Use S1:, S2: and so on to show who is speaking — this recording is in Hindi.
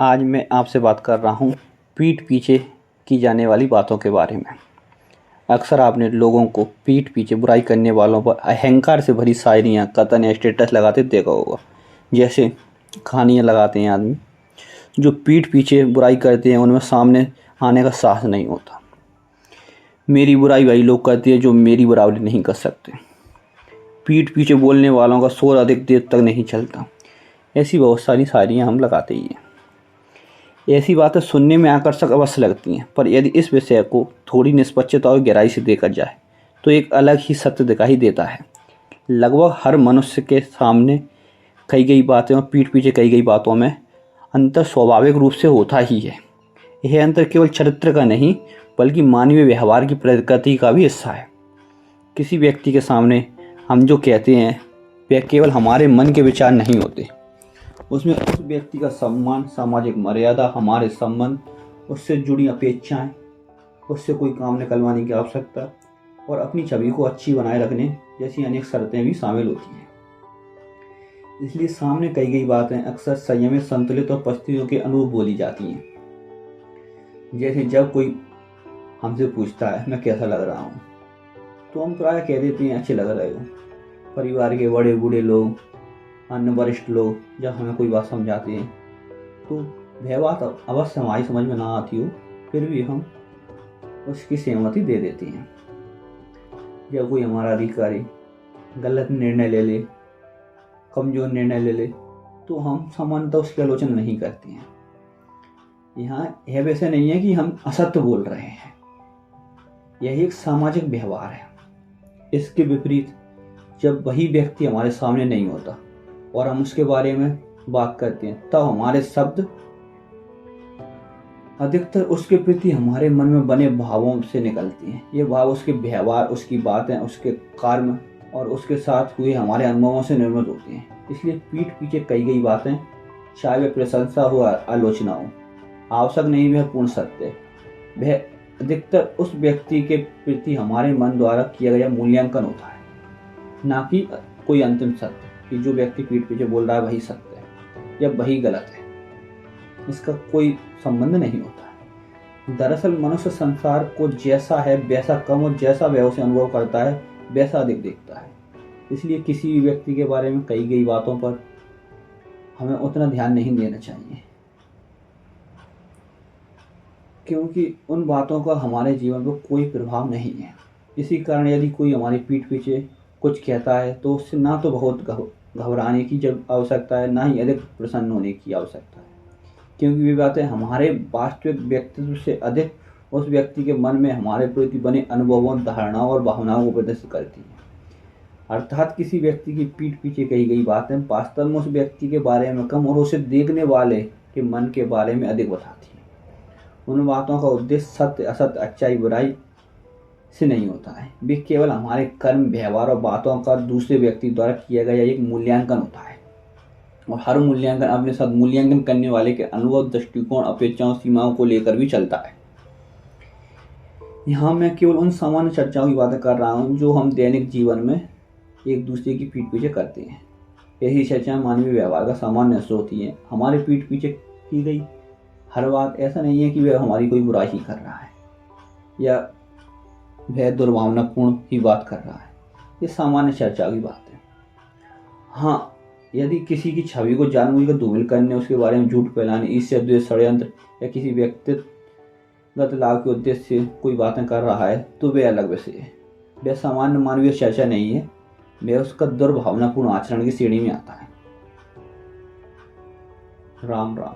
S1: आज मैं आपसे बात कर रहा हूँ पीठ पीछे की जाने वाली बातों के बारे में। अक्सर आपने लोगों को पीठ पीछे बुराई करने वालों पर अहंकार से भरी शायरियाँ, कथन या स्टेटस लगाते देखा होगा। जैसे कहानियाँ लगाते हैं आदमी, जो पीठ पीछे बुराई करते हैं उनमें सामने आने का साहस नहीं होता। मेरी बुराई वही लोग करते हैं जो मेरी बराबरी नहीं कर सकते। पीठ पीछे बोलने वालों का शोर अधिक देर तक नहीं चलता। ऐसी बहुत सारी शायरियाँ हम लगाते ही हैं। ऐसी बातें सुनने में आकर्षक अवश्य लगती हैं, पर यदि इस विषय को थोड़ी निष्पक्षता और गहराई से देखा जाए तो एक अलग ही सत्य दिखाई देता है। लगभग हर मनुष्य के सामने कही गई बातें और पीठ पीछे कही गई बातों में अंतर स्वाभाविक रूप से होता ही है। यह अंतर केवल चरित्र का नहीं बल्कि मानवीय व्यवहार की प्रकृति का भी हिस्सा है। किसी व्यक्ति के सामने हम जो कहते हैं वह केवल हमारे मन के विचार नहीं होते, उसमें उस व्यक्ति का सम्मान, सामाजिक मर्यादा, हमारे संबंध, उससे जुड़ी अपेक्षाएं, उससे कोई काम निकलवाने की आवश्यकता और अपनी छवि को अच्छी बनाए रखने जैसी अनेक शर्तें भी शामिल होती हैं। इसलिए सामने कही गई बातें अक्सर संयमित, संतुलित और परिस्थितियों के अनुरूप बोली जाती हैं। जैसे जब कोई हमसे पूछता है मैं कैसा लग रहा हूँ, तो हम प्रायः कह देते हैं अच्छे लग रहे हो। परिवार के बड़े बूढ़े लोग, अन्य वरिष्ठ लोग जब हमें कोई बात समझाते हैं तो वह बात अवश्य हमारी समझ में ना आती हो, फिर भी हम उसकी सहमति दे देते हैं। जब कोई हमारा अधिकारी गलत निर्णय ले ले, कमजोर निर्णय ले ले, तो हम सामान्यतः उसकी आलोचना नहीं करते हैं। यहाँ यह वैसे नहीं है कि हम असत्य बोल रहे हैं, यह एक सामाजिक व्यवहार है। इसके विपरीत जब वही व्यक्ति हमारे सामने नहीं होता और हम उसके बारे में बात करते हैं, तब हमारे शब्द अधिकतर उसके प्रति हमारे मन में बने भावों से निकलते हैं। ये भाव उसके व्यवहार, उसकी बातें, उसके कर्म और उसके साथ हुए हमारे अनुभवों से निर्मित होते हैं। इसलिए पीठ पीछे कही गई बातें, चाहे वह प्रशंसा हो या आलोचना हो, आवश्यक नहीं वह पूर्ण सत्य, वह अधिकतर उस व्यक्ति के प्रति हमारे मन द्वारा किया गया मूल्यांकन होता है, ना कि कोई अंतिम सत्य कि जो व्यक्ति पीठ पीछे बोल रहा है वही सत्य है या वही गलत है। इसका कोई संबंध नहीं होता है। दरअसल मनुष्य संसार को जैसा है वैसा कम और जैसा वह उसे अनुभव करता है वैसा अधिक देखता है। इसलिए किसी भी व्यक्ति के बारे में कही गई बातों पर हमें उतना ध्यान नहीं देना चाहिए, क्योंकि उन बातों का हमारे जीवन पर कोई प्रभाव नहीं है। इसी कारण यदि कोई हमारी पीठ पीछे कुछ कहता है तो उससे ना तो बहुत घबराने की जब आवश्यकता है, ना ही अधिक प्रसन्न होने की आवश्यकता है, क्योंकि वे बातें हमारे वास्तविक व्यक्तित्व से अधिक उस व्यक्ति के मन में हमारे प्रति बने अनुभवों, धारणाओं और भावनाओं को प्रदर्शित करती हैं। अर्थात किसी व्यक्ति की पीठ पीछे कही गई बातें वास्तव में उस व्यक्ति के बारे में कम और उसे देखने वाले के मन के बारे में अधिक बताती हैं। उन बातों का उद्देश्य सत्य, असत्य, अच्छाई, बुराई से नहीं होता है। वे केवल हमारे कर्म, व्यवहार और बातों का दूसरे व्यक्ति द्वारा किया गया एक मूल्यांकन होता है, और हर मूल्यांकन अपने साथ मूल्यांकन करने वाले के अनुभव, दृष्टिकोण, अपेक्षाओं, सीमाओं को लेकर भी चलता है। यहाँ मैं केवल उन सामान्य चर्चाओं की बातें कर रहा हूँ जो हम दैनिक जीवन में एक दूसरे की पीठ पीछे करते हैं। यही चर्चाएं मानवीय व्यवहार का सामान्य हिस्सा होती हैं। हमारे पीठ पीछे की गई हर बात ऐसा नहीं है कि वह हमारी कोई बुराई ही कर रहा है या वह दुर्भावनापूर्ण ही बात कर रहा है। ये सामान्य चर्चा की बात है। हाँ, यदि किसी की छवि को जानबूझकर धूमिल करने, उसके बारे में झूठ फैलाने, ईर्ष्या, द्वेष, षड्यंत्र या किसी व्यक्तिगत लाभ के उद्देश्य से कोई बातें कर रहा है तो वह अलग विषय है। वह सामान्य मानवीय चर्चा नहीं है, वह उसका दुर्भावनापूर्ण आचरण की श्रेणी में आता है। राम राम।